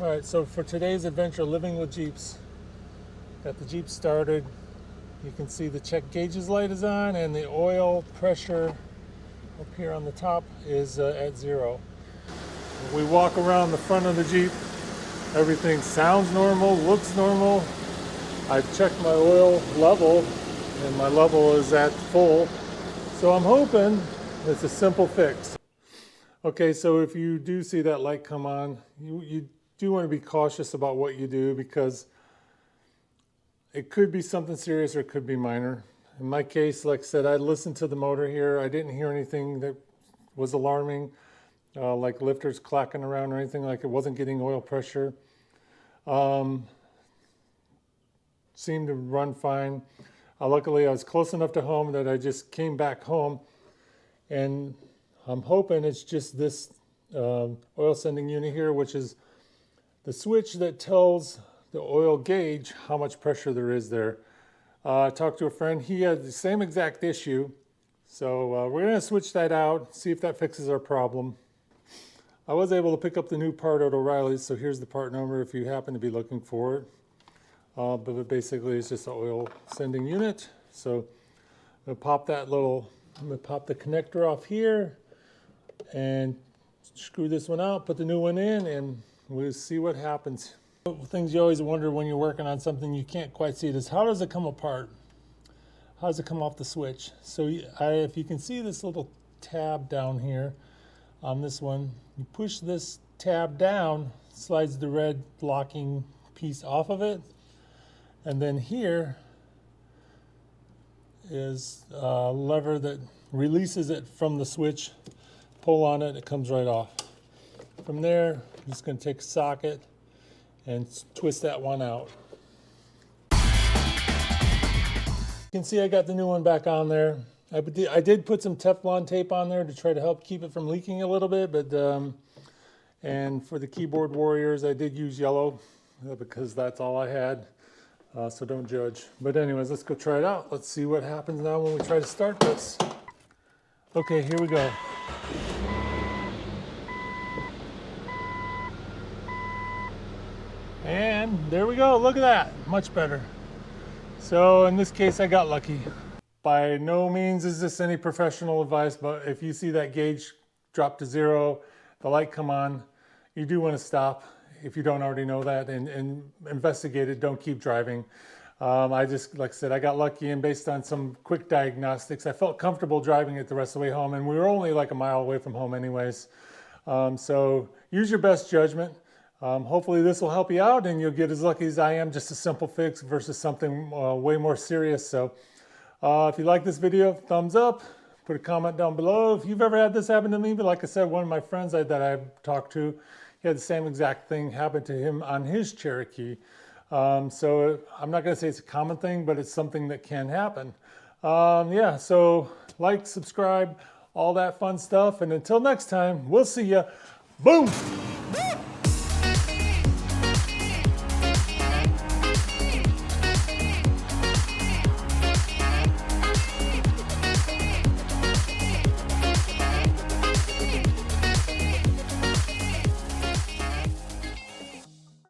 Alright, so for today's adventure, living with Jeeps, got the Jeep started. You can see the check gauges light is on and the oil pressure up here on the top is at 0. When we walk around the front of the Jeep, everything sounds normal, looks normal. I've checked my oil level and my level is at full. So I'm hoping it's a simple fix. Okay, so if you do see that light come on, you do want to be cautious about what you do because it could be something serious or it could be minor. In my case, like I said, I listened to the motor here. I didn't hear anything that was alarming, like lifters clacking around or anything like it. Wasn't getting oil pressure. Seemed to run fine. Luckily, I was close enough to home that I just came back home, and I'm hoping it's just this oil sending unit here, which is the switch that tells the oil gauge how much pressure there is there. I talked to a friend, he had the same exact issue. So we're gonna switch that out, see if that fixes our problem. I was able to pick up the new part at O'Reilly's, so here's the part number if you happen to be looking for it. But basically it's just an oil sending unit. So I'm gonna pop the connector off here and screw this one out, put the new one in, and we'll see what happens. Things you always wonder when you're working on something you can't quite see it is how does it come apart? How does it come off the switch? So if you can see this little tab down here on this one, you push this tab down, slides the red locking piece off of it, and then here is a lever that releases it from the switch. Pull on it, it comes right off. From there, I'm just going to take a socket and twist that one out. You can see I got the new one back on there. I did put some Teflon tape on there to try to help keep it from leaking a little bit, but and for the keyboard warriors, I did use yellow because that's all I had. So don't judge. But anyways, let's go try it out. Let's see what happens now when we try to start this. Okay, here we go. And there we go, look at that, much better. So in this case, I got lucky. By no means is this any professional advice, but if you see that gauge drop to 0, the light come on, you do want to stop if you don't already know that and investigate it, don't keep driving. I just, like I said, I got lucky, and based on some quick diagnostics, I felt comfortable driving it the rest of the way home, and we were only like a mile away from home anyways. So use your best judgment. Hopefully this will help you out and you'll get as lucky as I am, just a simple fix versus something way more serious. So if you like this video, thumbs up, put a comment down below. If you've ever had this happen to me, but like I said, one of my friends that I've talked to, he had the same exact thing happen to him on his Cherokee. So I'm not going to say it's a common thing, but it's something that can happen. Yeah, so like, subscribe, all that fun stuff. And until next time, we'll see ya. Boom!